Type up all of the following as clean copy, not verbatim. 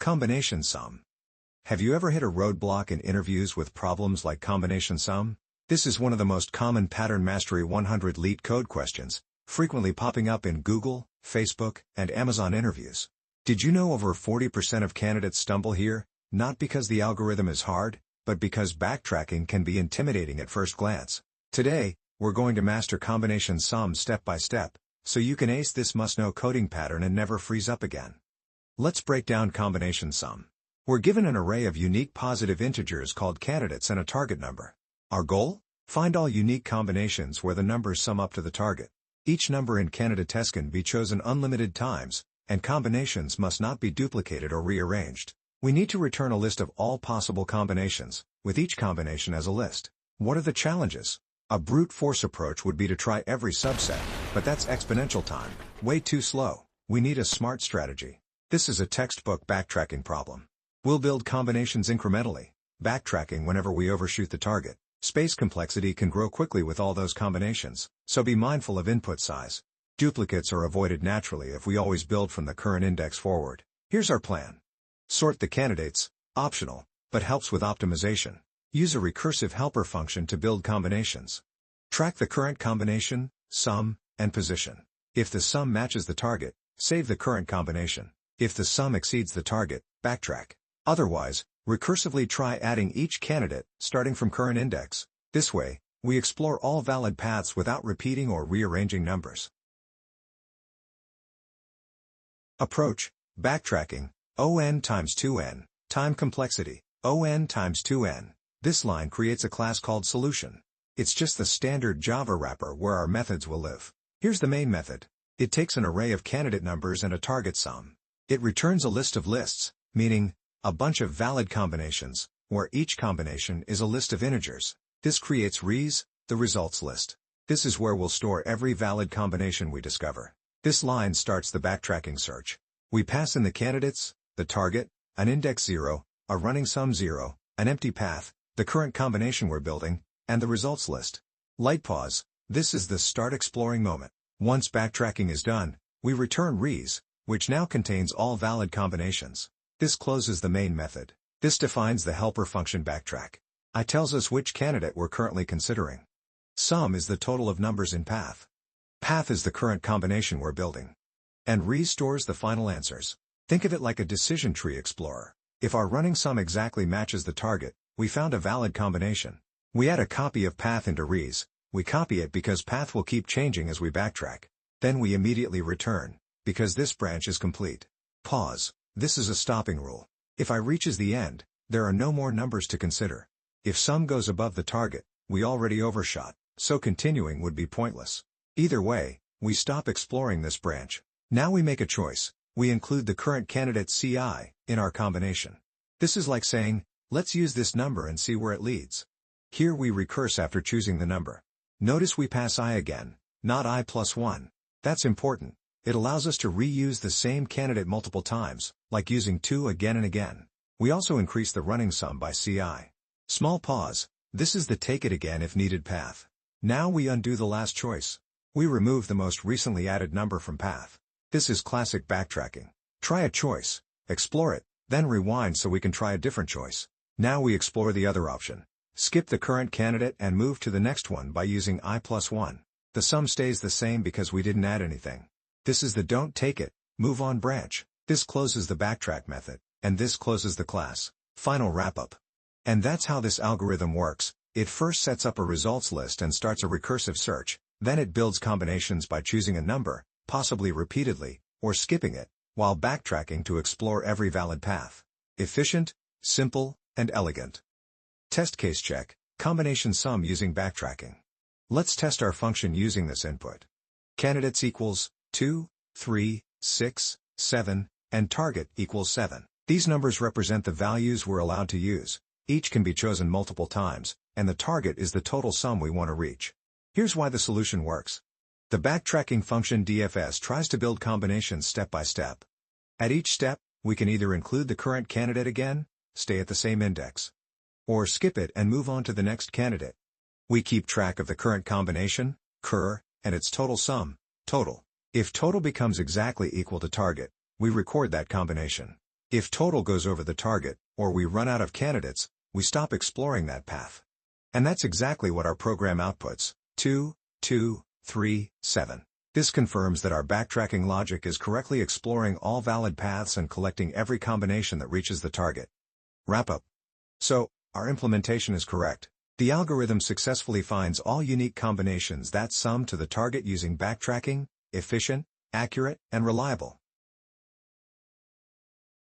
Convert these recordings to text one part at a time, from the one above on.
Combination sum. Have you ever hit a roadblock in interviews with problems like combination sum? This is one of the most common Pattern Mastery 100 LeetCode questions, frequently popping up in Google, Facebook, and Amazon interviews. Did you know over 40% of candidates stumble here, not because the algorithm is hard, but because backtracking can be intimidating at first glance? Today, we're going to master combination sum step by step, so you can ace this must-know coding pattern and never freeze up again. Let's break down combination sum. We're given an array of unique positive integers called candidates and a target number. Our goal? Find all unique combinations where the numbers sum up to the target. Each number in candidate test can be chosen unlimited times, and combinations must not be duplicated or rearranged. We need to return a list of all possible combinations, with each combination as a list. What are the challenges? A brute force approach would be to try every subset, but that's exponential time, way too slow. We need a smart strategy. This is a textbook backtracking problem. We'll build combinations incrementally, backtracking whenever we overshoot the target. Space complexity can grow quickly with all those combinations, so be mindful of input size. Duplicates are avoided naturally if we always build from the current index forward. Here's our plan. Sort the candidates, optional, but helps with optimization. Use a recursive helper function to build combinations. Track the current combination, sum, and position. If the sum matches the target, save the current combination. If the sum exceeds the target, backtrack. Otherwise, recursively try adding each candidate, starting from current index. This way, we explore all valid paths without repeating or rearranging numbers. Approach: backtracking, O(n) times 2n, time complexity, O(n) times 2n. This line creates a class called solution. It's just the standard Java wrapper where our methods will live. Here's the main method. It takes an array of candidate numbers and a target sum. It returns a list of lists, meaning, a bunch of valid combinations, where each combination is a list of integers. This creates res, the results list. This is where we'll store every valid combination we discover. This line starts the backtracking search. We pass in the candidates, the target, an index 0, a running sum 0, an empty path, the current combination we're building, and the results list. Light pause. This is the start exploring moment. Once backtracking is done, we return res, which now contains all valid combinations. This closes the main method. This defines the helper function backtrack. I tells us which candidate we're currently considering. Sum is the total of numbers in path. Path is the current combination we're building. And res stores the final answers. Think of it like a decision tree explorer. If our running sum exactly matches the target, we found a valid combination. We add a copy of path into res. We copy it because path will keep changing as we backtrack. Then we immediately return, because this branch is complete. Pause. This is a stopping rule. If I reaches the end, there are no more numbers to consider. If sum goes above the target, we already overshot, so continuing would be pointless. Either way, we stop exploring this branch. Now we make a choice. We include the current candidate CI in our combination. This is like saying, let's use this number and see where it leads. Here we recurse after choosing the number. Notice we pass I again, not I plus 1. That's important. It allows us to reuse the same candidate multiple times, like using 2 again and again. We also increase the running sum by CI. Small pause. This is the take it again if needed path. Now we undo the last choice. We remove the most recently added number from path. This is classic backtracking. Try a choice, explore it, then rewind so we can try a different choice. Now we explore the other option. Skip the current candidate and move to the next one by using I plus 1. The sum stays the same because we didn't add anything. This is the don't take it, move on branch. This closes the backtrack method, and this closes the class. Final wrap-up. And that's how this algorithm works. It first sets up a results list and starts a recursive search. Then it builds combinations by choosing a number, possibly repeatedly, or skipping it, while backtracking to explore every valid path. Efficient, simple, and elegant. Test case check, combination sum using backtracking. Let's test our function using this input. Candidates equals 2, 3, 6, 7, and target equals 7. These numbers represent the values we're allowed to use. Each can be chosen multiple times, and the target is the total sum we want to reach. Here's why the solution works. The backtracking function DFS tries to build combinations step by step. At each step, we can either include the current candidate again, stay at the same index, or skip it and move on to the next candidate. We keep track of the current combination, cur, and its total sum, total. If total becomes exactly equal to target, we record that combination. If total goes over the target, or we run out of candidates, we stop exploring that path. And that's exactly what our program outputs: 2, 2, 3, 7. This confirms that our backtracking logic is correctly exploring all valid paths and collecting every combination that reaches the target. Wrap up. So, our implementation is correct. The algorithm successfully finds all unique combinations that sum to the target using backtracking, efficient, accurate, and reliable.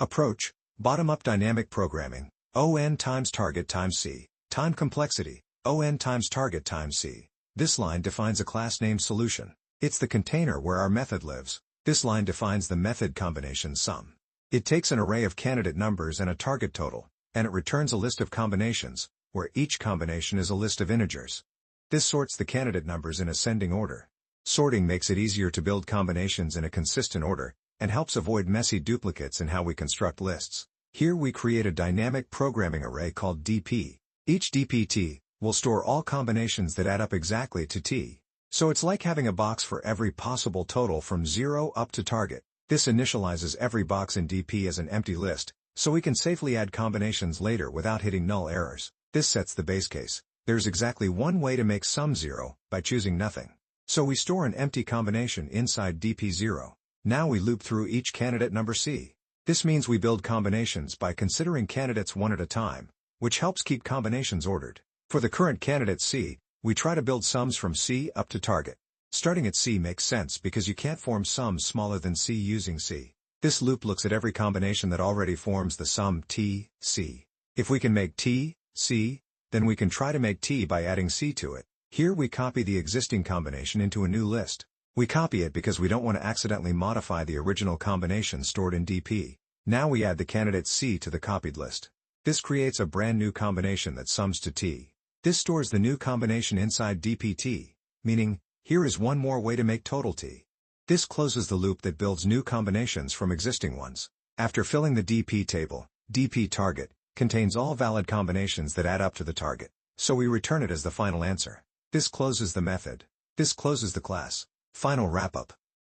Approach: bottom-up dynamic programming, O(n) times target times C. Time complexity, O(n) times target times C. This line defines a class named solution. It's the container where our method lives. This line defines the method combination sum. It takes an array of candidate numbers and a target total, and it returns a list of combinations, where each combination is a list of integers. This sorts the candidate numbers in ascending order. Sorting makes it easier to build combinations in a consistent order, and helps avoid messy duplicates in how we construct lists. Here we create a dynamic programming array called DP. Each DPT will store all combinations that add up exactly to T. So it's like having a box for every possible total from 0 up to target. This initializes every box in DP as an empty list, so we can safely add combinations later without hitting null errors. This sets the base case. There's exactly one way to make sum 0, by choosing nothing. So we store an empty combination inside DP0. Now we loop through each candidate number C. This means we build combinations by considering candidates one at a time, which helps keep combinations ordered. For the current candidate C, we try to build sums from C up to target. Starting at C makes sense because you can't form sums smaller than C using C. This loop looks at every combination that already forms the sum T, C. If we can make T, C, then we can try to make T by adding C to it. Here we copy the existing combination into a new list. We copy it because we don't want to accidentally modify the original combination stored in DP. Now we add the candidate C to the copied list. This creates a brand new combination that sums to T. This stores the new combination inside DPT, meaning, here is one more way to make total T. This closes the loop that builds new combinations from existing ones. After filling the DP table, DP target contains all valid combinations that add up to the target, so we return it as the final answer. This closes the method. This closes the class. Final wrap-up.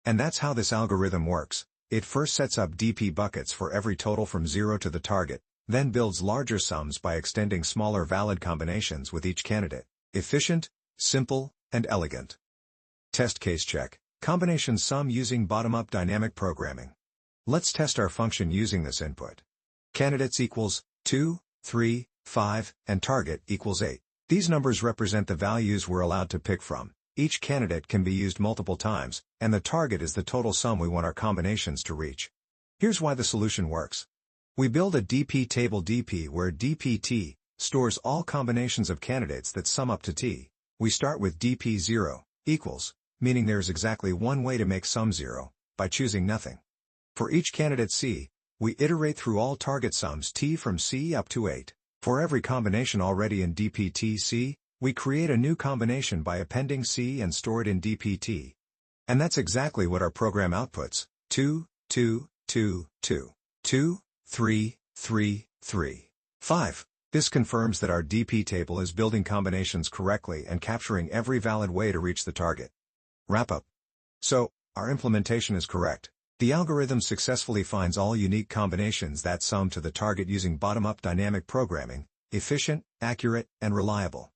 And that's how this algorithm works. It first sets up DP buckets for every total from 0 to the target, then builds larger sums by extending smaller valid combinations with each candidate. Efficient, simple, and elegant. Test case check. Combination sum using bottom-up dynamic programming. Let's test our function using this input. Candidates equals 2, 3, 5, and target equals 8. These numbers represent the values we're allowed to pick from. Each candidate can be used multiple times, and the target is the total sum we want our combinations to reach. Here's why the solution works. We build a DP table DP where DPT stores all combinations of candidates that sum up to T. We start with DP0 equals, meaning there's exactly one way to make sum 0, by choosing nothing. For each candidate C, we iterate through all target sums T from C up to 8. For every combination already in DPT-C, we create a new combination by appending C and store it in DPT. And that's exactly what our program outputs: 2, 2, 2, 2, 2, 3, 3, 3, 5. This confirms that our DP table is building combinations correctly and capturing every valid way to reach the target. Wrap up. So, our implementation is correct. The algorithm successfully finds all unique combinations that sum to the target using bottom-up dynamic programming, efficient, accurate, and reliable.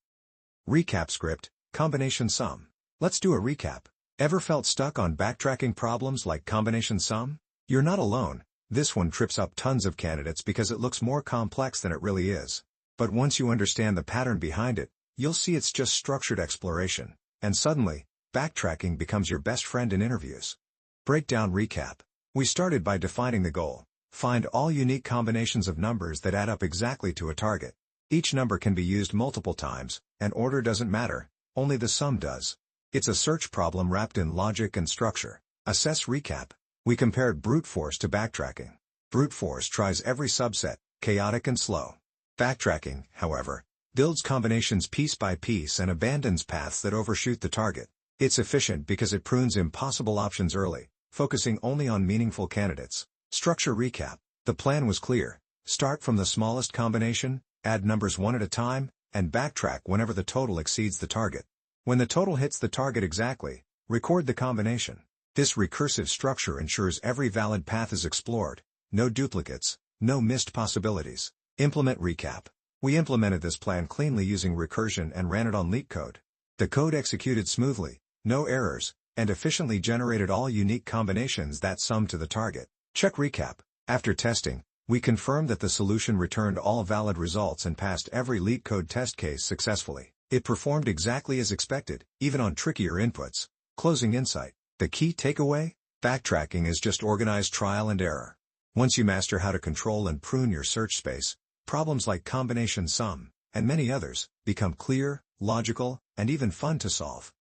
Recap script, combination sum. Let's do a recap. Ever felt stuck on backtracking problems like combination sum? You're not alone. This one trips up tons of candidates because it looks more complex than it really is. But once you understand the pattern behind it, you'll see it's just structured exploration. And suddenly, backtracking becomes your best friend in interviews. Breakdown recap. We started by defining the goal. Find all unique combinations of numbers that add up exactly to a target. Each number can be used multiple times, and order doesn't matter, only the sum does. It's a search problem wrapped in logic and structure. Assess recap. We compared brute force to backtracking. Brute force tries every subset, chaotic and slow. Backtracking, however, builds combinations piece by piece and abandons paths that overshoot the target. It's efficient because it prunes impossible options early, focusing only on meaningful candidates. Structure recap. The plan was clear. Start from the smallest combination, add numbers one at a time, and backtrack whenever the total exceeds the target. When the total hits the target exactly, record the combination. This recursive structure ensures every valid path is explored, no duplicates, no missed possibilities. Implement recap. We implemented this plan cleanly using recursion and ran it on LeetCode. The code executed smoothly, no errors, and efficiently generated all unique combinations that summed to the target. Check recap. After testing, we confirmed that the solution returned all valid results and passed every LeetCode test case successfully. It performed exactly as expected, even on trickier inputs. Closing insight. The key takeaway? Backtracking is just organized trial and error. Once you master how to control and prune your search space, problems like combination sum, and many others, become clear, logical, and even fun to solve.